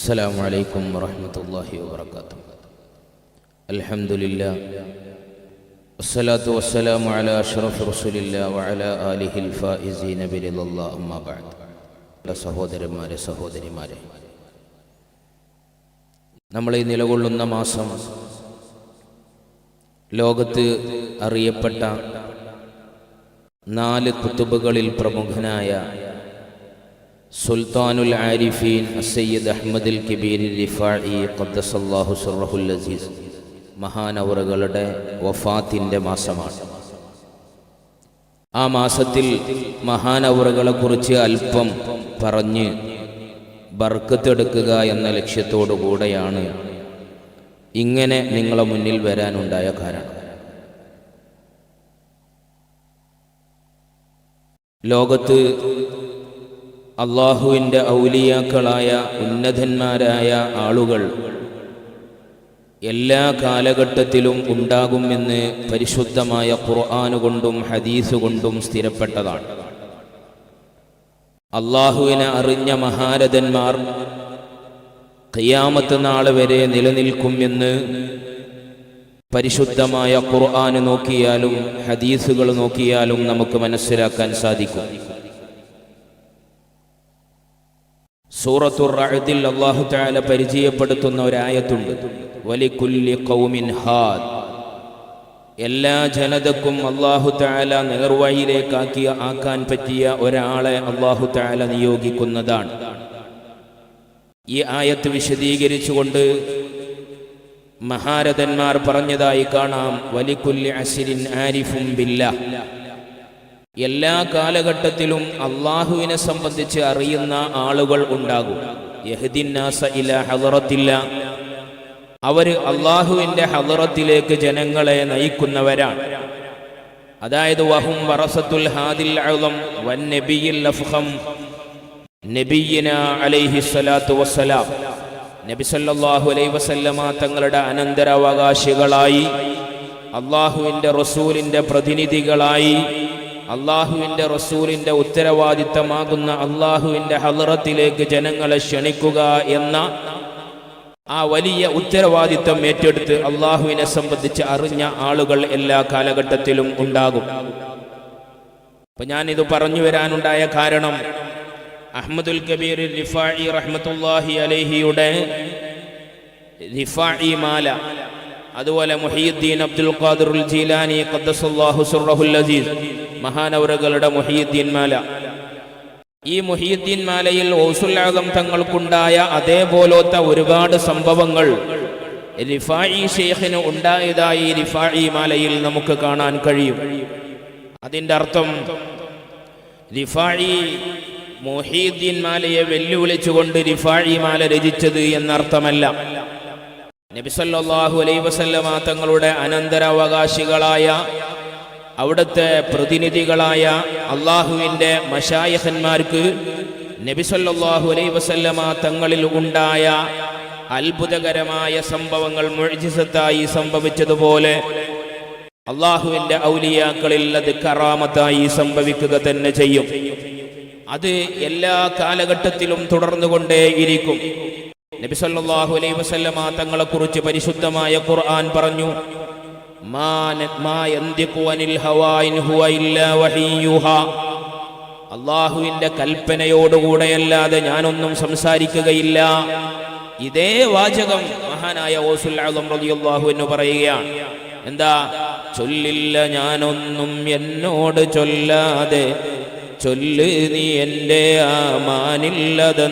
السلام عليكم ورحمة الله وبركاته. الحمد لله والصلاة والسلام على أشرف رسول الله وعلى آله الفائزين برضا الله. أما بعد. സഹോദരന്മാരെ സഹോദരിമാരെ, നമ്മൾ ഈ നിലകൊള്ളുന്ന മാസം ലോകത്ത് അറിയപ്പെട്ട 4 കുത്തുബുകളിൽ പ്രമുഖനായ സുൽത്താനുൽ ആരിഫീൻ സയ്യിദ് അഹ്മദുൽ കബീർ റിഫാഇ ഖദ്ദസല്ലാഹു സിർറഹുൽ അസീസ് മഹാനവറുകളുടെ വഫാത്തിൻ്റെ മാസമാണ്. ആ മാസത്തിൽ മഹാനവറുകളെക്കുറിച്ച് അല്പം പറഞ്ഞ് ബർക്കത്തെടുക്കുക എന്ന ലക്ഷ്യത്തോടു കൂടെയാണ് ഇങ്ങനെ നിങ്ങളെ മുന്നിൽ വരാനുണ്ടായ കാരണം. ലോകത്ത് അള്ളാഹുവിൻ്റെ ഔലിയാക്കളായ ഉന്നതന്മാരായ ആളുകൾ എല്ലാ കാലഘട്ടത്തിലും ഉണ്ടാകുമെന്ന് പരിശുദ്ധമായ ഖുർആൻ കൊണ്ടും ഹദീസ് കൊണ്ടും സ്ഥിരപ്പെട്ടതാണ്. അള്ളാഹുവിനെ അറിഞ്ഞ മഹാരഥന്മാർ ഖിയാമത്ത് നാൾ വരെ നിലനിൽക്കുമെന്ന് പരിശുദ്ധമായ ഖുർആൻ നോക്കിയാലും ഹദീസുകൾ നോക്കിയാലും നമുക്ക് മനസ്സിലാക്കാൻ സാധിക്കും. സൂറത്തുർ റഅദിൽ അല്ലാഹു തആല പരിചയപ്പെടുത്തുന്ന ഒരായത്തുണ്ട്, വലികുല്ലി ഖൗമിൻ ഹാദ്. എല്ലാ ജനതക്കും അല്ലാഹു തആല നേർവഴിയിലേക്ക് ആക്കാൻ പറ്റിയ ഒരാളെ അല്ലാഹു തആല നിയോഗിക്കുന്നതാണ്. ഈ ആയത്ത് വിശദീകരിച്ചുകൊണ്ട് മഹാരഥന്മാർ പറഞ്ഞതായി കാണാം, വലികുല്ലി അസ്രിൻ ആരിഫും ബില്ലാഹ്. എല്ലാ കാലഘട്ടത്തിലും അള്ളാഹുവിനെ സംബന്ധിച്ച് അറിയുന്ന ആളുകൾ ഉണ്ടാകും. യഹ്ദിന്നാസ ഇലാ ഹളറത്തില്ലാ. അവർ അള്ളാഹുവിൻ്റെ ഹളറത്തിലേക്ക് ജനങ്ങളെ നയിക്കുന്നവരാണ്. അതായത് വഹും വറസത്തുൽ ഹാദിൽ അഅ്ളം വൻ നബിയിൽ അഫ്ഖം നബിയിന അലൈഹി സ്വലാത്തു വസ്സലാം. നബി സല്ലല്ലാഹു അലൈഹി വസല്ലമ തങ്ങളുടെ അനന്തരാവകാശികളായി, അള്ളാഹുവിൻ്റെ റസൂലിൻ്റെ പ്രതിനിധികളായി, അള്ളാഹുവിൻ്റെ റസൂലിൻ്റെ ഉത്തരവാദിത്തമാകുന്ന അള്ളാഹുവിൻ്റെ ഹളറത്തിലേക്ക് ജനങ്ങളെ ക്ഷണിക്കുക എന്ന ആ വലിയ ഉത്തരവാദിത്തം ഏറ്റെടുത്ത് അള്ളാഹുവിനെ സംബന്ധിച്ച് അറിഞ്ഞ ആളുകൾ എല്ലാ കാലഘട്ടത്തിലും ഉണ്ടാകും. അപ്പൊ ഞാനിത് പറഞ്ഞു വരാനുണ്ടായ കാരണം, അഹ്മദുൽ കബീർ റിഫാഇ റഹ്മത്തുള്ളാഹി അലൈഹിയുടെ റിഫാഇ മാല, അതുപോലെ മുഹയ്യിദ്ദീൻ അബ്ദുൽ ഖാദിറുൽ ജീലാനി ഖദ്ദസല്ലാഹു സിർറഹുൽ അസീസ് മഹാനവറുകളുടെ മുഹയ്യിദ്ദീൻ മാല. ഈ മുഹയ്യിദ്ദീൻ മാലയിൽ ഗൗസുൽ ആദം തങ്ങൾക്കുണ്ടായ അതേപോലത്തെ ഒരുപാട് സംഭവങ്ങൾ റിഫാഇ ശൈഖിന് ഉണ്ടായതായി റിഫാഇ മാലയിൽ നമുക്ക് കാണാൻ കഴിയും. അതിൻ്റെ അർത്ഥം റിഫാഇ മുഹയ്യിദ്ദീൻ മാലയെ വെല്ലുവിളിച്ചുകൊണ്ട് റിഫാഇ മാല രചിച്ചത് എന്നർത്ഥമല്ല. നബി സല്ലല്ലാഹു അലൈഹി വസല്ലമ തങ്ങളുടെ അനന്തരാവകാശികളായ, അവിടുത്തെ പ്രതിനിധികളായ അള്ളാഹുവിൻ്റെ മശായിഖന്മാർക്ക് നബി സല്ലല്ലാഹു അലൈഹി വസല്ലമ തങ്ങളിൽ ഉണ്ടായ അത്ഭുതകരമായ സംഭവങ്ങൾ മുഅ്ജിസത്തായി സംഭവിച്ചതുപോലെ അള്ളാഹുവിൻ്റെ ഔലിയാക്കളിൽ അത് കറാമത്തായി സംഭവിക്കുക തന്നെ ചെയ്യും. അത് എല്ലാ കാലഘട്ടത്തിലും തുടർന്നുകൊണ്ടേയിരിക്കും. നബി സല്ലല്ലാഹു അലൈഹി വസല്ലമ തങ്ങളെക്കുറിച്ച് പരിശുദ്ധമായ ഖുർആൻ പറഞ്ഞു, അള്ളാഹുവിന്റെ കൽപ്പനയോടുകൂടെയല്ലാതെ ഞാനൊന്നും സംസാരിക്കുകയില്ല. ഇതേ വാചകം മഹാനായ ഗൗസുൽ ആദം റളിയല്ലാഹു അൻഹു പറയുകയാണ്. എന്താ? ചൊല്ലില്ല ഞാനൊന്നും എന്നോട് ചൊല്ലാതെ, ചൊല്ല് നീ എൻ്റെ ആമാനില്ലതെന്നോവർ.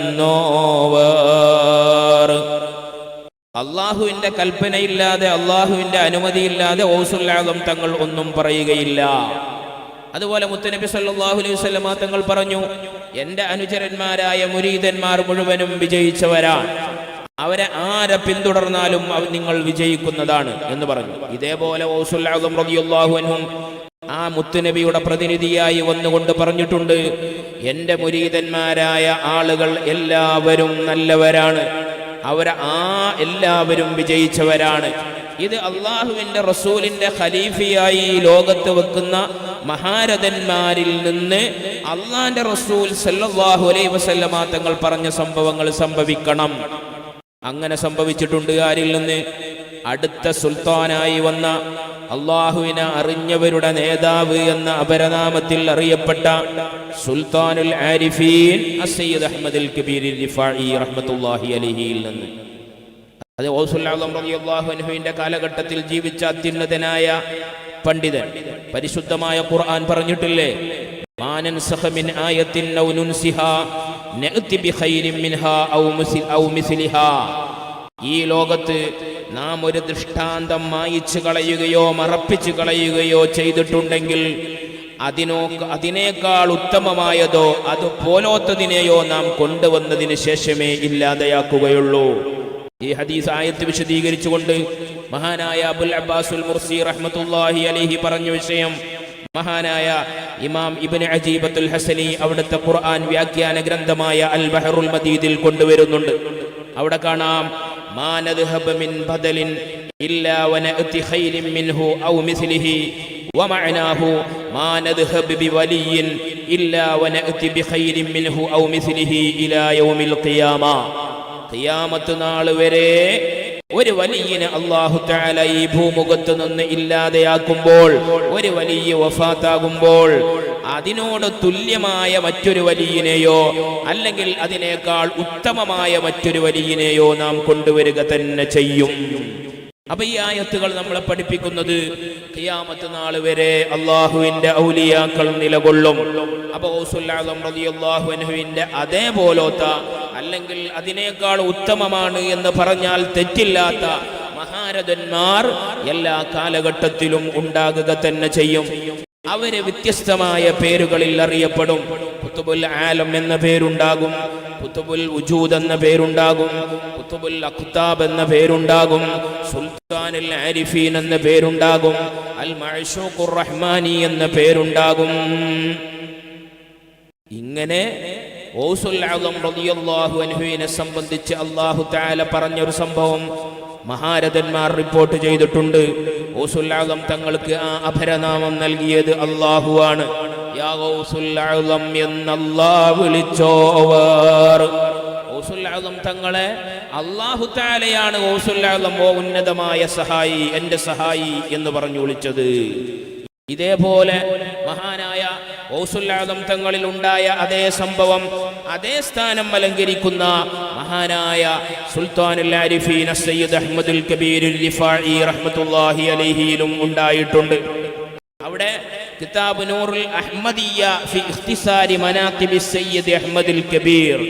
അള്ളാഹുവിൻ്റെ കൽപ്പനയില്ലാതെ, അള്ളാഹുവിൻ്റെ അനുമതിയില്ലാതെ ഗൗസുൽ ആദം തങ്ങൾ ഒന്നും പറയുകയില്ല. അതുപോലെ മുത്തുനബി സല്ലല്ലാഹു അലൈഹി വസല്ലമ തങ്ങൾ പറഞ്ഞു, എൻ്റെ അനുചരന്മാരായ മുരീദന്മാർ മുഴുവനും വിജയിച്ചവരാണ്, അവരെ ആരെ പിന്തുടർന്നാലും നിങ്ങൾ വിജയിക്കുന്നതാണ് എന്ന് പറഞ്ഞു. ഇതേപോലെ ഗൗസുൽ ആദം റളിയല്ലാഹു അൻഹു ആ മുത്തുനബിയുടെ പ്രതിനിധിയായി വന്നുകൊണ്ട് പറഞ്ഞിട്ടുണ്ട്, എൻ്റെ മുരീദന്മാരായ ആളുകൾ എല്ലാവരും നല്ലവരാണ്, എല്ലാവരും വിജയിച്ചവരാണ്. ഇത് അള്ളാഹുവിൻ്റെ റസൂലിൻ്റെ ഖലീഫയായി ലോകത്ത് വെക്കുന്ന മഹാരഥന്മാരിൽ നിന്ന് അള്ളാഹിൻ്റെ റസൂൽ സല്ലല്ലാഹു അലൈഹി വസല്ലമ തങ്ങൾ പറഞ്ഞ സംഭവങ്ങൾ സംഭവിക്കണം. അങ്ങനെ സംഭവിച്ചിട്ടുണ്ട്. ആരിൽ നിന്ന്? അടുത്ത സുൽത്താനായി വന്ന അള്ളാഹുവിനെ അറിഞ്ഞവരുടെ നേതാവ് എന്ന അപരനാമത്തിൽ അറിയപ്പെട്ട സുൽത്താനുൽ ആരിഫീൻ അസയ്യിദ് അഹ്മദുൽ കബീർ റിഫാഇ റഹ്മത്തുള്ളാഹി അലൈഹിയിൽ നിന്ന്. അത് ഗൗസുൽ ആസം റളിയല്ലാഹു അൻഹുവിന്റെ കാലഘട്ടത്തിൽ ജീവിച്ച അത്യുന്നതനായ പണ്ഡിതൻ. പരിശുദ്ധമായ ഖുർആൻ പറഞ്ഞിട്ടില്ലേ, മാ നൻസഖ മിൻ ആയത്തിൻ ഔ നുൻസിഹാ നഅതി ബിഖൈരിൻ മിൻഹാ ഔ മിസ്ലിഹാ. ഈ ലോകത്ത് നാം ഒരു ദൃഷ്ടാന്തം മായിച്ചു കളയുകയോ മറപ്പിച്ചു കളയുകയോ ചെയ്തിട്ടുണ്ടെങ്കിൽ അതിനേക്കാൾ ഉത്തമമായതോ അതുപോലത്തതിനെയോ നാം കൊണ്ടുവന്നതിന് ശേഷമേ ഇല്ലാതെയാക്കുകയുള്ളൂ. ഈ ഹദീസ് ആയത്ത് വിശദീകരിച്ചുകൊണ്ട് മഹാനായ അബുൽ അബ്ബാസുൽ മുർസി റഹ്മത്തുള്ളാഹി അലൈഹി പറഞ്ഞ വിഷയം മഹാനായ ഇമാം ഇബ്നു അജീബത്തുൽ ഹസനി അവിടുത്തെ ഖുർആൻ വ്യാഖ്യാന ഗ്രന്ഥമായ അൽ ബഹറുൽ മദീദിൽ കൊണ്ടുവരുന്നുണ്ട്. അവിടെ കാണാം, മാ നദ്ഹബ മിൻ ബദലിൻ ഇല്ലാ വനഅതി ഖൈരിൻ മിൻഹു ഔ മിസ്ലിഹി വമഅനാഹു മാ നദ്ഹബ ബിവലിയിൻ ഇല്ലാ വനഅതി ബിഖൈരിൻ മിൻഹു ഔ മിസ്ലിഹി ഇലാ യൗമിൽ ഖിയാമ. ഖിയാമത്ത് നാൾ വരെ ഒരു വലിയനെ അല്ലാഹു തആല ഈ ഭൂമുഖത്ത് നിന്ന് ഇല്ലാതെയാക്കുമ്പോൾ, ഒരു വലിയ വഫാത്താകുമ്പോൾ അതിനോട് തുല്യമായ മറ്റൊരു വലിയനെയോ അല്ലെങ്കിൽ അതിനേക്കാൾ ഉത്തമമായ മറ്റൊരു വലിയനെയോ നാം കൊണ്ടുവരിക തന്നെ ചെയ്യും. അപ്പൊ ഈ ആയത്തുകൾ നമ്മളെ പഠിപ്പിക്കുന്നത് ഖിയാമത്ത് നാൾ വരെ അള്ളാഹുവിന്റെ ഔലിയാക്കൾ നിലകൊള്ളും. അപ്പൊ ഗൗസുൽ ആസം റളിയല്ലാഹു അൻഹുവിന്റെ അതേപോലത്ത അല്ലെങ്കിൽ അതിനേക്കാൾ ഉത്തമമാണ് എന്ന് പറഞ്ഞാൽ തെറ്റില്ലാത്ത മഹാരഥന്മാർ എല്ലാ കാലഘട്ടത്തിലും ഉണ്ടാകുക തന്നെ ചെയ്യും. അവര് വ്യത്യസ്തമായ പേരുകളിൽ അറിയപ്പെടും. ഖുതുബുൽ ആലം എന്ന പേരുണ്ടാകും, ഖുതുബുൽ വജൂദ് എന്ന പേരുണ്ടാകും, ഖുതുബുൽ അഖ്താബ് എന്ന പേരുണ്ടാകും, സുൽത്താനുൽ ആരിഫീൻ എന്ന പേരുണ്ടാകും, അൽ മഅ്ശൂഖുർ റഹ്മാനി എന്ന പേരുണ്ടാകും. ഇങ്ങനെ ഗൗസുൽ ആസം റളിയല്ലാഹു അൻഹുവിനെ സംബന്ധിച്ച് അല്ലാഹു തആല പറഞ്ഞൊരു സംഭവം മഹാരഥന്മാർ റിപ്പോർട്ട് ചെയ്തിട്ടുണ്ട്. ഗൗസുൽ ആസം തങ്ങൾക്ക് ആ അപരനാമം നൽകിയത് അല്ലാഹുവാണ്. യാ ഗൗസുൽ ആസം എന്നല്ലാഹു വിളിച്ചോവർ. ഗൗസുൽ ആസം തങ്ങളെ അല്ലാഹു തആലയാണ് ഗൗസുൽ ആസം, ഓ ഉന്നതമായ സഹായി, എൻ്റെ സഹായി എന്ന് പറഞ്ഞു വിളിച്ചത്. ഇതേപോലെ മഹാനായ ഗൗസുൽ ആസം തങ്ങളിൽ ഉണ്ടായ അതേ സംഭവം, അതേ സ്ഥാനം അലങ്കരിക്കുന്ന മഹാനായ സുൽത്താനുൽ ആരിഫീൻ സയ്യിദ് അഹ്മദുൽ കബീർ റിഫാഇ റഹ്മത്തുള്ളാഹി അലൈഹിയിലും ഉണ്ടായിട്ടുണ്ട്. അവിടെ കിതാബ് നൂറുൽ അഹ്മദിയ്യ ഫി ഇഖ്തിസാരി മനാഖിബി സയ്യിദ് അഹ്മദുൽ കബീർ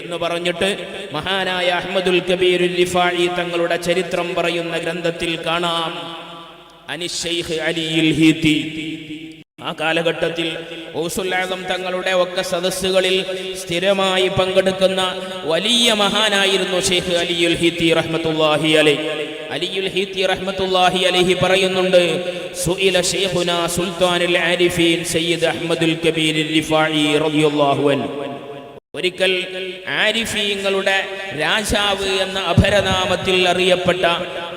എന്ന് പറഞ്ഞിട്ട് മഹാനായ അഹ്മദുൽ കബീർ റിഫാഇ തങ്ങളുടെ ചരിത്രം പറയുന്ന ഗ്രന്ഥത്തിൽ കാണാം, അനിശൈഖ് അലിയിൽ ഹീത്തി. ആ കാലഘട്ടത്തിൽ ഗൗസുൽ ആസം തങ്ങളുടെ ഒക്കെ സദസ്സുകളിൽ സ്ഥിരമായി പങ്കെടുക്കുന്ന വലിയ മഹാനായിരുന്നു ഷെയ്ഖ് അലിയുൽ ഹീത്തി റഹ്മത്തുള്ളാഹി അലൈഹി. അലിയുൽ ഹീത്തി റഹ്മത്തുള്ളാഹി അലൈഹി പറയുന്നുണ്ട്, സുഇല ശൈഖുനാ സുൽത്താനുൽ ആരിഫീൻ സയ്യിദ് അഹ്മദുൽ കബീർ റിഫാഇ റളിയല്ലാഹു അൻഹു. ഒരിക്കൽ ആരിഫീങ്ങളുടെ രാജാവ് എന്ന അപരനാമത്തിൽ അറിയപ്പെട്ട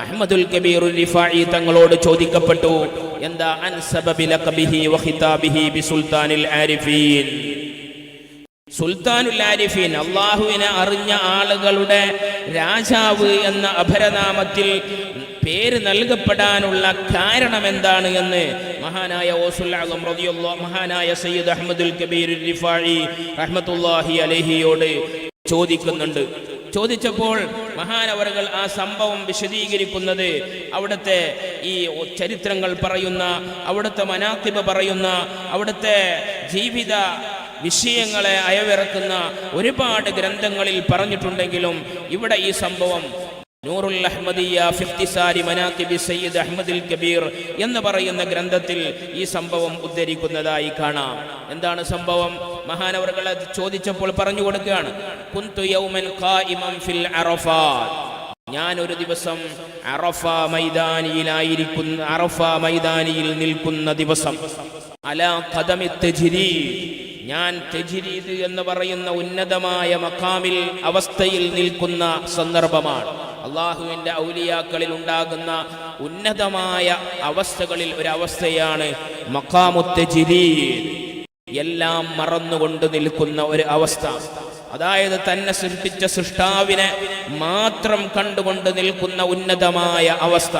അഹ്മദുൽ കബീർ റിഫാഇ തങ്ങളോട് ചോദിക്കപ്പെട്ടു, എന്താ അൻസബബി ലഖബിഹി വഖിതാബിഹി ബിസുൽത്താനിൽ ആരിഫീൻ. സുൽത്താനുൽ ആരിഫീൻ, അല്ലാഹുവിനെ അറിഞ്ഞ ആളുകളുടെ രാജാവ് എന്ന അപരനാമത്തിൽ പേര് നൽകപ്പെടാനുള്ള കാരണം എന്താണ് എന്ന് മഹാനായ ഗൗസുൽ ആസം റളിയല്ലാഹു മഹാനായ സയ്യിദ് അഹ്മദുൽ കബീർ റിഫാഇ റഹ്മത്തുള്ളാഹി അലൈഹിയോട് ചോദിക്കുന്നുണ്ട്. ചോദിച്ചപ്പോൾ മഹാനവറുകൾ ആ സംഭവം വിശദീകരിക്കുന്നത്, അവിടുത്തെ ഈ ചരിത്രങ്ങൾ പറയുന്ന, അവിടുത്തെ മനാഖിബ് പറയുന്ന, അവിടുത്തെ ജീവിത വിഷയങ്ങളെ അയവിറക്കുന്ന ഒരുപാട് ഗ്രന്ഥങ്ങളിൽ പറഞ്ഞിട്ടുണ്ടെങ്കിലും ഇവിടെ ഈ സംഭവം നൂറുൽ അഹ്മദിയ്യ ഫി ഇഖ്തിസാരി മനാഖിബി സയ്യിദ് അഹ്മദുൽ കബീർ എന്ന് പറയുന്ന ഗ്രന്ഥത്തിൽ ഈ സംഭവം ഉദ്ധരിക്കുന്നതായി കാണാം. എന്താണ് സംഭവം? മഹാനവറുകൾ ചോദിച്ചപ്പോൾ പറഞ്ഞു കൊടുക്കുകയാണ്, കുന്തു യൗമൻ ഖായിമൻ ഫിൽ അറഫാത്ത്. ഞാൻ ഒരു ദിവസം അറഫ മൈതാനിയിൽ നിൽക്കുന്ന ദിവസം, അലാ ഖദമി തജ്രീദ്, ഞാൻ തജ്രീദ് എന്ന് പറയുന്ന ഉന്നതമായ മഖാമിൽ അവസ്ഥയിൽ നിൽക്കുന്ന സന്ദർഭമാണ്. അള്ളാഹുവിൻ്റെ ഔലിയാക്കളിൽ ഉണ്ടാകുന്ന ഉന്നതമായ അവസ്ഥകളിൽ ഒരവസ്ഥയാണ് മഖാമു തജ്രീദ്. എല്ലാം മറന്നുകൊണ്ട് നിൽക്കുന്ന ഒരു അവസ്ഥ. അതായത് തന്നെ സൃഷ്ടിച്ച സൃഷ്ടാവിനെ മാത്രം കണ്ടുകൊണ്ട് നിൽക്കുന്ന ഉന്നതമായ അവസ്ഥ.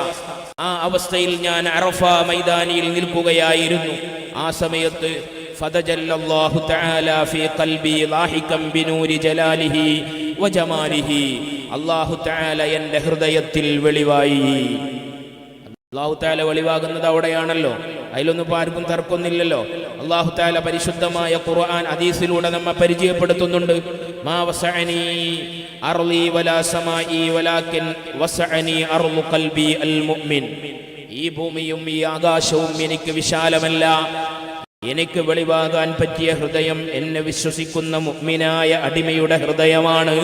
ആ അവസ്ഥയിൽ ഞാൻ അറഫ മൈതാനിയിൽ നിൽക്കുകയായിരുന്നു. ആ സമയത്ത് ഫതജല്ലല്ലാഹു തആല ഫീ ഖൽബി ലാഹികം ബിനൂരി ജലാലിഹി വജമാലിഹി, അല്ലാഹു തആല എൻ്റെ ഹൃദയത്തിൽ വെളിവായി. അല്ലാഹു തആല വെളിവാകുന്നത് അവിടെയാണല്ലോ, അതിലൊന്നും ആർക്കും തർക്കൊന്നില്ലല്ലോ. അല്ലാഹു തആല പരിശുദ്ധമായ ഖുർആൻ ഹദീസിലൂടെ നമ്മെ പരിചയപ്പെടുത്തുന്നുണ്ട്. മാ വസഅനി അർളി വലാ സമാഇ വലാകിൻ വസഅനി അർളു ഖൽബി അൽ മുഅ്മിൻ. ഈ ഭൂമിയും ഈ ആകാശവും എനിക്ക് വിശാലമല്ല, എനിക്ക് വെളിവാകാൻ പറ്റിയ ഹൃദയം എന്നെ വിശ്വസിക്കുന്ന മുഅ്മിനായ അടിമയുടെ ഹൃദയമാണ്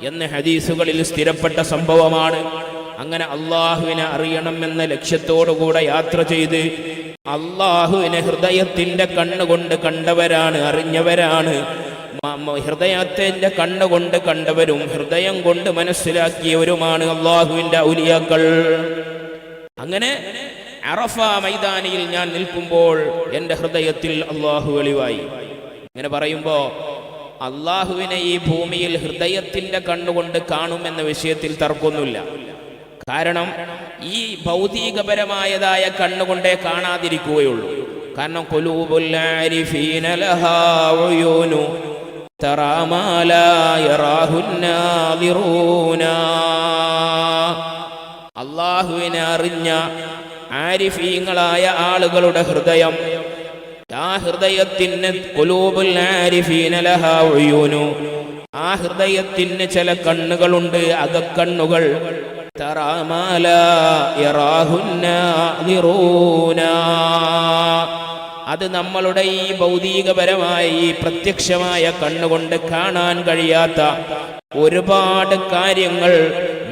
എന്ന് ഹദീസുകളിൽ സ്ഥിരപ്പെട്ട സംഭവമാണ്. അങ്ങനെ അള്ളാഹുവിനെ അറിയണം എന്ന ലക്ഷ്യത്തോടുകൂടെ യാത്ര ചെയ്ത് അള്ളാഹുവിനെ ഹൃദയത്തിന്റെ കണ്ണുകൊണ്ട് കണ്ടവരാണ്, അറിഞ്ഞവരാണ്. ഹൃദയത്തിന്റെ കണ്ണുകൊണ്ട് കണ്ടവരും ഹൃദയം കൊണ്ട് മനസ്സിലാക്കിയവരുമാണ് അള്ളാഹുവിന്റെ ഔലിയാക്കൾ. അങ്ങനെ അറഫ മൈതാനിയിൽ ഞാൻ നിൽക്കുമ്പോൾ എൻ്റെ ഹൃദയത്തിൽ അള്ളാഹു വെളിവായി. ഇങ്ങനെ പറയുമ്പോൾ അള്ളാഹുവിനെ ഈ ഭൂമിയിൽ ഹൃദയത്തിന്റെ കണ്ണുകൊണ്ട് കാണുമെന്ന വിഷയത്തിൽ തർക്കമൊന്നുമില്ല. കാരണം ഈ ഭൗതികപരമായതായ കണ്ണുകൊണ്ടേ കാണാതിരിക്കുകയുള്ളൂ. കാരണം ഖുലൂബുൽ ആരിഫീന ലഹാ ഉയൂനു തറാ മാ ലാ യറാഹുൻ നാദിറൂന. അള്ളാഹുവിനെ അറിഞ്ഞ ആരിഫീങ്ങളായ ആളുകളുടെ ഹൃദയം, ആ ഹൃദയത്തിന് ഖുലൂബുൽ ആരിഫീന ലഹാ ഉയൂനു, ആ ഹൃദയത്തിന് ചില കണ്ണുകളുണ്ട്, അകക്കണ്ണുകൾ. തറാ മാ ലാ യറാഹുൻ നാദിറൂന, അത് നമ്മളുടെ ഈ ഭൗതികപരമായ ഈ പ്രത്യക്ഷമായ കണ്ണുകൊണ്ട് കാണാൻ കഴിയാത്ത ഒരുപാട് കാര്യങ്ങൾ,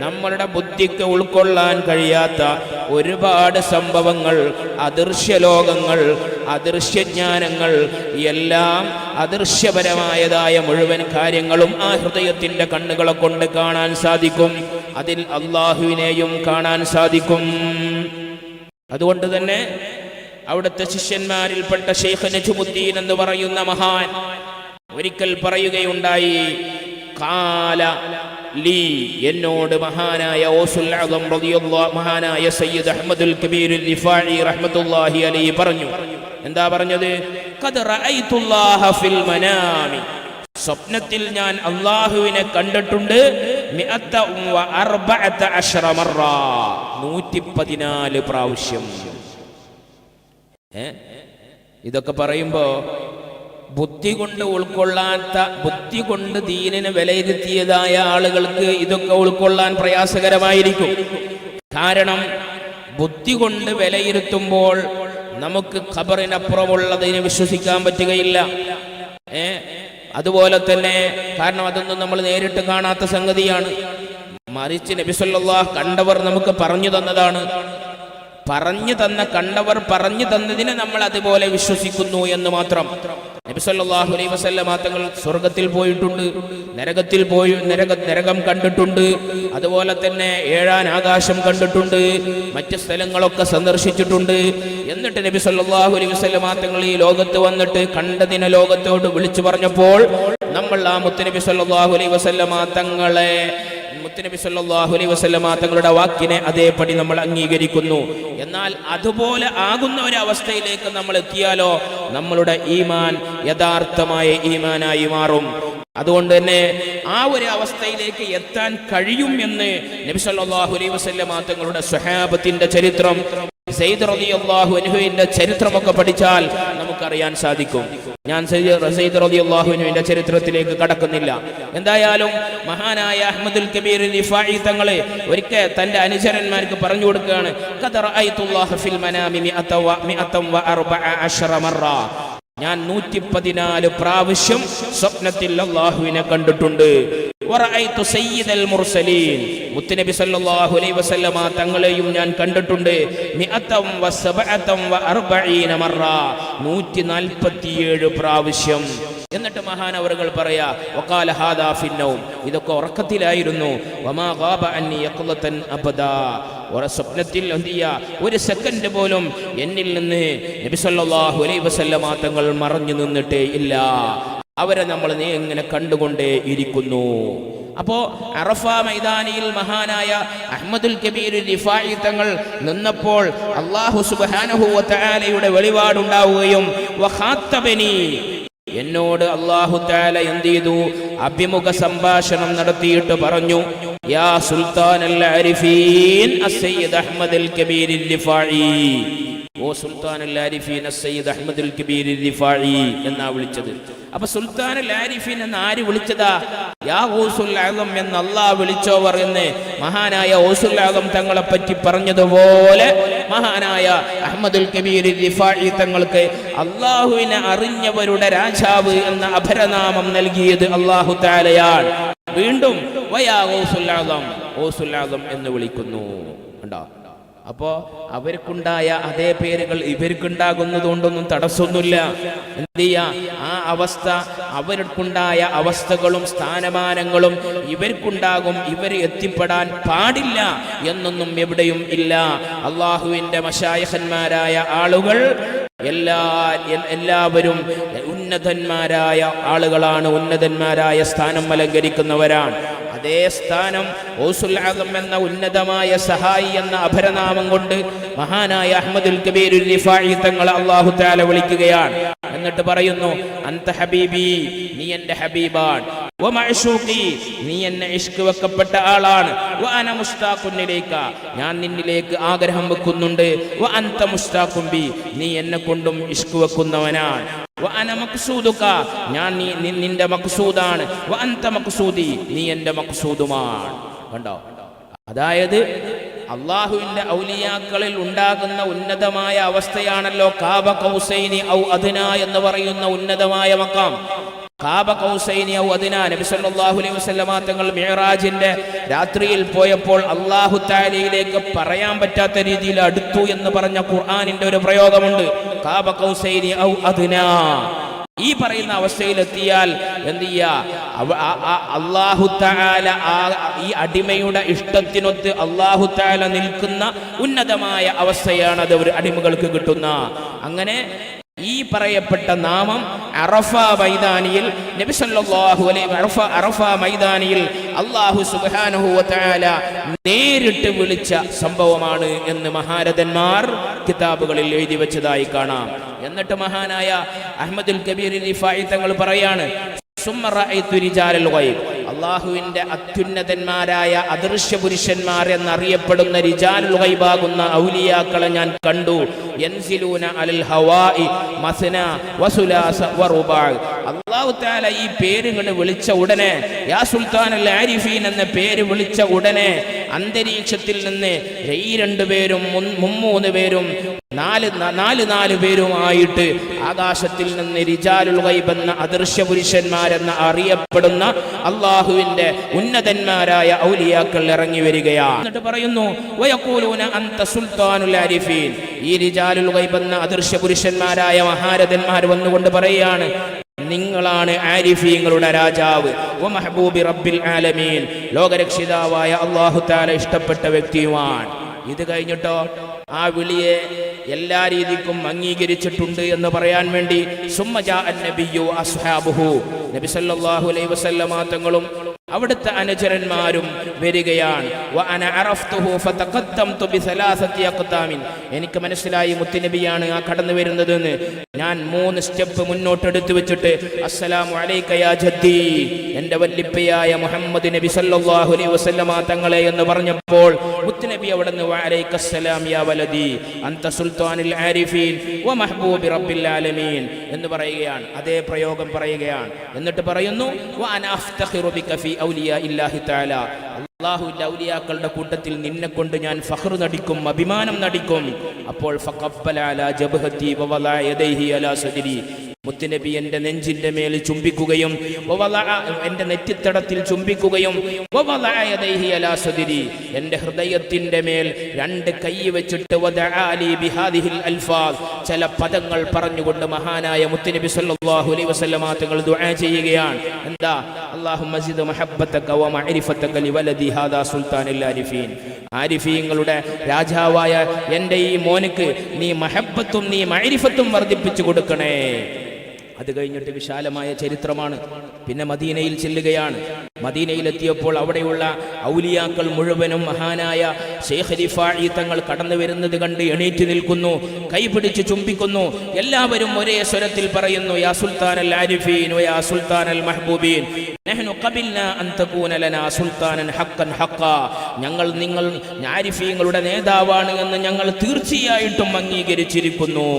നമ്മളുടെ ബുദ്ധിക്ക് ഉൾക്കൊള്ളാൻ കഴിയാത്ത ഒരുപാട് സംഭവങ്ങൾ, അദൃശ്യലോകങ്ങൾ, അദൃശ്യജ്ഞാനങ്ങൾ, എല്ലാം അദൃശ്യപരമായതായ മുഴുവൻ കാര്യങ്ങളും ആ ഹൃദയത്തിന്റെ കണ്ണുകളെ കൊണ്ട് കാണാൻ സാധിക്കും. അതിൽ അള്ളാഹുവിനെയും കാണാൻ സാധിക്കും. അതുകൊണ്ട് തന്നെ അവിടുത്തെ ശിഷ്യന്മാരിൽപ്പെട്ട ശൈഖ് നജ്മുദ്ദീൻ എന്ന് പറയുന്ന മഹാൻ ഒരിക്കൽ പറയുകയുണ്ടായി, ഖാല ലീ, എന്നോട് മഹാനായ ഔസുൽ അദം റളിയല്ലാഹു, മഹാനായ സയ്യിദ് അഹ്മദുൽ കബീർ റിഫാഇ റഹ്മത്തുള്ളാഹി അലൈഹി പറഞ്ഞു. എന്താ പറഞ്ഞത്? ഖദ് റഅയ്തുല്ലാഹ ഫിൽ മനാമി, സ്വപ്നത്തിൽ ഞാൻ അല്ലാഹുവിനെ കണ്ടിട്ടുണ്ട്. 114 മറ, 114 പ്രാവശ്യം. ഇതൊക്കെ പറയുമ്പോ ബുദ്ധി കൊണ്ട് ഉൾക്കൊള്ളാത്ത, ബുദ്ധി കൊണ്ട് ദീനിനെ വിലയിരുത്തിയതായ ആളുകൾക്ക് ഇതൊക്കെ ഉൾക്കൊള്ളാൻ പ്രയാസകരമായിരിക്കും. കാരണം ബുദ്ധി കൊണ്ട് വിലയിരുത്തുമ്പോൾ നമുക്ക് ഖബറിനപ്പുറമുള്ളതിനെ വിശ്വസിക്കാൻ പറ്റുകയില്ല. അതുപോലെ തന്നെ, കാരണം അതൊന്നും നമ്മൾ നേരിട്ട് കാണാത്ത സംഗതിയാണ്. മറിച്ച് നബി സല്ലല്ലാഹു കണ്ടവർ നമുക്ക് പറഞ്ഞു തന്നതാണ്. പറഞ്ഞു തന്ന, കണ്ടവർ പറഞ്ഞു തന്നതിനെ നമ്മൾ അതുപോലെ വിശ്വസിക്കുന്നു എന്ന് മാത്രം. നബി സല്ലല്ലാഹു അലൈഹി വസല്ലം തങ്ങൾ സ്വർഗത്തിൽ പോയിട്ടുണ്ട്, നരകത്തിൽ പോയി നരകം കണ്ടിട്ടുണ്ട്, അതുപോലെ തന്നെ 7-ാം ആകാശം കണ്ടിട്ടുണ്ട്, മറ്റ് സ്ഥലങ്ങളൊക്കെ സന്ദർശിച്ചിട്ടുണ്ട്. എന്നിട്ട് നബി സല്ലല്ലാഹു അലൈഹി വസല്ലം തങ്ങൾ ഈ ലോകത്ത് വന്നിട്ട് കണ്ടതിനെ ലോകത്തോട് വിളിച്ചു പറഞ്ഞപ്പോൾ നമ്മൾ ആ മുത്തുനബി സല്ലല്ലാഹു അലൈഹി വസല്ലം തങ്ങളെ, മുത്തുനബി സല്ലല്ലാഹു അലൈഹി വസല്ലം തങ്ങളുടെ വാക്കിനെ അതേപടി നമ്മൾ അംഗീകരിക്കുന്നു. എന്നാൽ അതുപോലെ ആകുന്ന ഒരു അവസ്ഥയിലേക്ക് നമ്മൾ എത്തിയാലോ നമ്മളുടെ ഈമാൻ യഥാർത്ഥമായ ഈമാനായി മാറും. അതുകൊണ്ട് തന്നെ ആ ഒരു അവസ്ഥയിലേക്ക് എത്താൻ കഴിയും എന്ന് നബി സല്ലല്ലാഹു അലൈഹി വസല്ലം തങ്ങളുടെ സ്വഹാബത്തിന്റെ ചരിത്രം, സയ്യിദ് റളിയല്ലാഹു അൻഹുവിന്റെ ചരിത്രമൊക്കെ പഠിച്ചാൽ നമുക്കറിയാൻ സാധിക്കും. ഞാൻ സയ്യിദ് റളിയല്ലാഹു അൻഹുവിന്റെ ചരിത്രത്തിലേക്ക് കടക്കുന്നില്ല. എന്തായാലും മഹാനായ അഹ്മദുൽ കബീർ റിഫാഇ തങ്ങളെ ഒരിക്കൽ തന്റെ അനുചരന്മാർക്ക് പറഞ്ഞു കൊടുക്കുകയാണ്, ഖദ റഅയ്തുല്ലാഹ ഫിൽ മനാമി 114 മറ, ഞാൻ 114 പ്രാവശ്യം സ്വപ്നത്തിൽ അല്ലാഹുവിനെ കണ്ടിട്ടുണ്ട്. വറഅയ്തു സയ്യിദൽ മുർസലീൻ, മുത്തുനബി സല്ലല്ലാഹു അലൈഹി വസല്ലമ തങ്ങളെയും ഞാൻ കണ്ടിട്ടുണ്ട്. 147 മറ, 147 പ്രാവശ്യം. എന്നിട്ട് മഹാൻ അവറുകൾ പറയാ, വഖാല ഹാദാ ഫിന്നൗം, ഇതൊക്കെ ഉറക്കത്തിലായിരുന്നു. വമാ ഗാബ അന്നി യഖ്ലതൻ അബദാ, ഒരു സ്വപ്നത്തിൽ ഒരു സെക്കൻഡ് പോലും എന്നിൽ നിന്ന് നബി സല്ലല്ലാഹു അലൈഹി വസല്ലമ തങ്ങൾ മറഞ്ഞു നിന്നിട്ടേ ഇല്ല. അവരെ നമ്മൾ നീ എങ്ങനെ കണ്ടുകൊണ്ടേ ഇരിക്കുന്നു. അപ്പോ അറഫ മൈതാനിയിൽ മഹാനായ അഹ്മദുൽ കബീർ റിഫായി തങ്ങൾ നിന്നപ്പോൾ അല്ലാഹു സുബ്ഹാനഹു വ തആലയുടെ വെളിപാടുണ്ടാവുകയും വഖാത്തബനി, എന്നോട് അല്ലാഹു തആല എന്ത് ചെയ്തു, അഭിമുഖ സംഭാഷണം നടത്തിയിട്ട് പറഞ്ഞു, യാ സുൽത്താനൽ ആരിഫീൻ അസ്സയ്യിദ് അഹ്മദുൽ കബീർ റിഫായി, ഓ സുൽത്താനുൽ ആരിഫീൻ അസ്സയ്യിദ് അഹ്മദുൽ കബീർ റിഫായി എന്നാ വിളിച്ചത്. അപ്പൊ സുൽത്താനുൽ ആരിഫീൻ എന്ന് ആര് വിളിച്ചതാ? യാ ഗൗസുൽ ആദം എന്ന് അല്ലാഹ് വിളിച്ചോവർ എന്ന് മഹാനായ ഗൗസുൽ ആദം തങ്ങളെ പറ്റി പറഞ്ഞതുപോലെ മഹാനായ അഹ്മദുൽ കബീർ റിഫായി തങ്ങൾക്ക് അല്ലാഹുവിനെ അറിഞ്ഞവരുടെ രാജാവ് എന്ന അപരനാമം നൽകിയത് അല്ലാഹു തആലയാണ്. വീണ്ടും വയാ ഗൗസുൽ ആദം, ഗൗസുൽ ആദം എന്ന് വിളിക്കുന്നു. കണ്ടോ? അപ്പോ അവർക്കുണ്ടായ അതേ പേരുകൾ ഇവർക്കുണ്ടാകുന്നത് കൊണ്ടൊന്നും തടസ്സമൊന്നുമില്ല. എന്ത് ചെയ്യാ, ആ അവസ്ഥ, അവർക്കുണ്ടായ അവസ്ഥകളും സ്ഥാനമാനങ്ങളും ഇവർക്കുണ്ടാകും, ഇവർ എത്തിപ്പെടാൻ പാടില്ല എന്നൊന്നും എവിടെയും ഇല്ല. അള്ളാഹുവിന്റെ മശായിഖന്മാരായ ആളുകൾ എല്ലാവരും ഉന്നതന്മാരായ ആളുകളാണ്, ഉന്നതന്മാരായ സ്ഥാനം അലങ്കരിക്കുന്നവരാണ്. അതേ സ്ഥാനം ഗൗസുൽ ആദം എന്ന ഉന്നതമായ സഹായി എന്ന അപരനാമം കൊണ്ട് മഹാനായ അഹ്മദുൽ കബീർ റിഫായി തങ്ങൾ അല്ലാഹു തആല വിളിക്കുകയാണ്. എന്നിട്ട് പറയുന്നു, അൻത ഹബീബി, നീ എൻ്റെ ഹബീബാണ്, വ മഅ്ശൂഖി, നീ എന്നെ ഇഷ്ക് വെക്കപ്പെട്ട ആളാണ്, വ അന മുസ്താഖുൻ ഇലൈക, ഞാൻ നിന്നിലേക്ക് ആഗ്രഹം വെക്കുന്നുണ്ട്, വ അൻത മുസ്താഖുൻ ബി, നീ എന്നെ കൊണ്ടും ഇഷ്ക് വെക്കുന്നവനാണ്, വ അന മഖ്സൂദുക, ഞാൻ നിന്റെ മഖ്സൂദാണ്, വ അൻത മഖ്സൂദി, നീ എൻ്റെ മഖ്സൂദുമാണ്. കണ്ടോ? അതായത് അള്ളാഹുവിന്റെ ഔലിയാക്കളിൽ ഉണ്ടാകുന്ന ഉന്നതമായ അവസ്ഥയാണല്ലോ കാബ കൗസൈനി ഔ അദ്ന എന്ന് പറയുന്ന ഉന്നതമായ മഖാം. കാബ കൗസൈനി ഔ അദ്ന, നബി സല്ലല്ലാഹു അലൈഹി വസല്ലമ തങ്ങൾ മിഅ്റാജിന്റെ രാത്രിയിൽ പോയപ്പോൾ അല്ലാഹു തആലയിലേക്ക് പറയാൻ പറ്റാത്ത രീതിയിൽ അടുത്തു എന്ന് പറഞ്ഞ ഖുർആനിന്റെ ഒരു പ്രയോഗമുണ്ട്. കാബ കൗസൈനി ഔ അദ്ന. ഈ പറയുന്ന അവസ്ഥയിലെത്തിയാൽ എന്ത് ചെയ്യാ, അല്ലാഹു തആല ഈ അടിമയുടെ ഇഷ്ടത്തിനൊത്ത് അല്ലാഹു തആല നിൽക്കുന്ന ഉന്നതമായ അവസ്ഥയാണ് അത് ഒരു അടിമകൾക്ക് കിട്ടുന്ന. അങ്ങനെ ഈ പറയപ്പെട്ട നാമം അറഫ മൈതാനിയിൽ നബി സല്ലല്ലാഹു അലൈഹി അറഫ മൈതാനിയിൽ അല്ലാഹു സുബ്ഹാനഹു വ തആല നേരിട്ട് വിളിച്ച സംഭവമാണ് എന്ന് മഹാരഥന്മാർ കിതാബുകളിൽ എഴുതി വെച്ചതായി കാണാം. എന്നിട്ട് മഹാനായ അഹ്മദുൽ കബീർ റിഫായി തങ്ങൾ പറയാണ്, സുമ്മ റഅയ്തു റിജാലൽ ഗൈബ്, അല്ലാഹുവിന്റെ അത്യുന്നതന്മാരായ അദൃശ്യ പുരുഷന്മാർ എന്നറിയപ്പെടുന്ന റിജാലുൽ ഗൈബാകുന്ന ഔലിയാക്കളെ ഞാൻ കണ്ടു. യൻസിലൂന അലൽ ഹവാഇ മസ്ന വസുലാസ വറുബാ. അല്ലാഹു തആല ഈ പേര് ഇങ്ങോട്ട് വിളിച്ച ഉടനെ, യാ സുൽത്താനുൽ ആരിഫീൻ എന്ന പേര് വിളിച്ച ഉടനെ അന്തരീക്ഷത്തിൽ നിന്ന് ഈ രണ്ടുപേരും മുമ്മൂന്ന് പേരും നാല് പേരുമായിട്ട് ആകാശത്തിൽ നിന്ന് റിജാലുൽ ഗൈബ് എന്ന അദൃശ്യ പുരുഷന്മാരെന്ന അറിയപ്പെടുന്ന അള്ളാഹുവിന്റെ ഉന്നതന്മാരായ ഔലിയാക്കൾ ഇറങ്ങി വരികയാണ്. എന്നിട്ട് പറയുന്നു, വയഖൂലൂന അൻത സുൽത്താനുൽ ആരിഫീൻ. ഈ റിജാലുൽ ഗൈബ് എന്ന അദൃശ്യ പുരുഷന്മാരായ മഹാരഥന്മാർ വന്നുകൊണ്ട് പറയുകയാണ്, നിങ്ങളാണ് ആരിഫീങ്ങളുടെ രാജാവ്, വ മഹബൂബി റബ്ബിൽ ആലമീൻ, ലോകരക്ഷിതാവായ അല്ലാഹു തആല ഇഷ്ടപ്പെട്ട വ്യക്തിയുമാണ്. ഇത് കഴിഞ്ഞിട്ടോ ആ വിളിയെ എല്ലാ രീതിക്കും അംഗീകരിച്ചിട്ടുണ്ട് എന്ന് പറയാൻ വേണ്ടി സുമ്മ ജാഅ നബിയ്യു അസ്ഹാബുഹു, നബി സല്ലല്ലാഹു അലൈഹി വസല്ലമ തങ്ങളും അവിടുത്തെ അനുചരന്മാരും വരികയാണ്. വ അന അറഫ്തുഹു ഫതഖദ്ദംതു ബിസലാസതി അഖ്താമിൻ, എനിക്ക് മനസ്സിലായി മുത്തുനബിയാണ് ആ കടന്നു വരുന്നതെന്ന്. ഞാൻ 3 സ്റ്റെപ്പ് മുന്നോട്ട് എടുത്തു വെച്ചിട്ട് അസ്സലാമു അലൈക യാ ജദ്ദി, എൻ്റെ വല്ലിപ്പയായ മുഹമ്മദ് നബി സല്ലല്ലാഹു അലൈഹി വസല്ലമ തങ്ങളെ എന്ന് പറഞ്ഞപ്പോൾ മുത്തുനബി അവിടുന്ന് വ അലൈക്കസ്സലാം യാ വലദി അൻത സുൽത്താനുൽ ആരിഫീൻ വ മഹ്ബൂബി റബ്ബിൽ ആലമീൻ എന്ന് പറയുകയാണ്. അതേ പ്രയോഗം പറയുകയാണ്. എന്നിട്ട് പറയുന്നു, വ അന അഫ്തഖിറു ബിക ഫീ ഔലിയാ ഇല്ലാഹി തആല, അല്ലാഹുവിന്റെ ഔലിയാക്കളുടെ കൂട്ടത്തിൽ നിന്നെ കൊണ്ട് ഞാൻ ഫഖ്ർ നടിക്കും, അഭിമാനം നടിക്കും. അപ്പോൾ ഫഖബ്ബല അലാ ജബ്ഹതി വ വളഅ യദൈഹി അലാ സദ്രി, മുത്തുനബി എൻ്റെ നെഞ്ചിന്റെ മേൽ ചുംബിക്കുകയും എൻ്റെ നെറ്റിത്തടത്തിൽ ചുംബിക്കുകയും എൻ്റെ ഹൃദയത്തിന്റെ മേൽ 2 കൈ വെച്ചിട്ട് ചില പദങ്ങൾ പറഞ്ഞുകൊണ്ട് മഹാനായ മുത്തുനബി സല്ലല്ലാഹു അലൈഹി വസല്ലമ തങ്ങൾ ദുആ ചെയ്യുകയാണ്. എന്താ? അല്ലാഹുമ്മ സിദ് മഹബ്ബതക വ മഅരിഫതക ലിവലദി ഹാദാ സുൽത്താനുൽ ആരിഫീൻ, ആരിഫീങ്ങളുടെ രാജാവായ എൻ്റെ ഈ മോനുക്ക് നീ മഹബ്ബത്തും നീ മഅരിഫത്തും വർദ്ധിപ്പിച്ചു കൊടുക്കണേ. അത് കഴിഞ്ഞിട്ട് വിശാലമായ ചരിത്രമാണ്. പിന്നെ മദീനയിൽ ചെല്ലുകയാണ്. മദീനയിലെത്തിയപ്പോൾ അവിടെയുള്ള ഔലിയാക്കൾ മുഴുവനും മഹാനായ ശൈഖ് റിഫാഈ തങ്ങൾ കടന്നു വരുന്നത് കണ്ട് എണീറ്റ് നിൽക്കുന്നു, കൈപിടിച്ച് ചുംബിക്കുന്നു. എല്ലാവരും ഒരേ സ്വരത്തിൽ പറയുന്നു, യാ സുൽത്താനൽ ആരിഫീൻ വയാ സുൽത്താനൽ മഹ്ബൂബീൻ നഹ്നു ഖബിൽനാ അൻ തകൂന ലനാ സുൽത്താനൻ ഹഖൻ ഹഖാ. ഞങ്ങൾ നിങ്ങൾ ആരിഫീങ്ങളുടെ നേതാവാണ് എന്ന് ഞങ്ങൾ തീർച്ചയായിട്ടും അംഗീകരിച്ചിരിക്കുന്നു.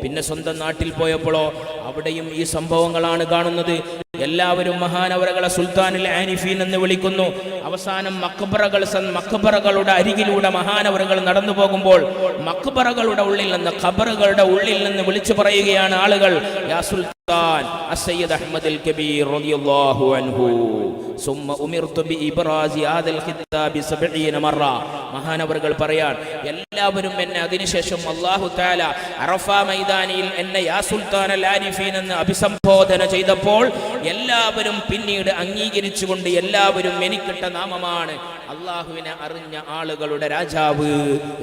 പിന്നെ സ്വന്തം നാട്ടിൽ പോയപ്പോഴോ അവിടെയും ഈ സംഭവങ്ങളാണ് കാണുന്നത്. എല്ലാവരും മഹാനവറുകളെ സുൽത്താനുൽ ആരിഫീൻ എന്ന് വിളിക്കുന്നു. അവസാനം മക്ബറകളുടെ അരികിലൂടെ മഹാനവറുകൾ നടന്നു പോകുമ്പോൾ മക്ബറകളുടെ ഉള്ളിൽ നിന്ന്, ഖബറുകളുടെ ഉള്ളിൽ നിന്ന് വിളിച്ചു പറയുകയാണ് ആളുകൾ, യാ സുൽത്താൻ അസ്സയ്യിദ് അഹ്മദുൽ കബീർ റളിയല്ലാഹു അൻഹു സുമ്മ ഉമിർതു ബി ഇബ്റാസി ഹാദൽ ഖിതാബി 70 മറ. മഹാനവറുകൾ പറയാൻ, എല്ലാവരും എന്നെ അതിനുശേഷം അല്ലാഹു തആല അറഫ മൈതാനിയിൽ എന്നെ യാ സുൽത്താനുൽ ആരിഫീൻ എന്ന് അഭിസംബോധന ചെയ്തപ്പോൾ എല്ലാവരും പിന്നീട് അംഗീകരിച്ചുകൊണ്ട് എല്ലാവരും എനിക്കിട്ട നാമമാണ് അള്ളാഹുവിനെ അറിഞ്ഞ ആളുകളുടെ രാജാവ്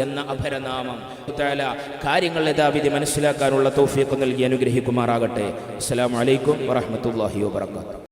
എന്ന അപരനാമം. തആല കാര്യങ്ങൾ യഥാവിധി മനസ്സിലാക്കാനുള്ള തൗഫീഖ് നൽകി അനുഗ്രഹിക്കുമാറാകട്ടെ. അസ്സലാമു അലൈക്കും വറഹ്മത്തുള്ളാഹി വബറകാതുഹു.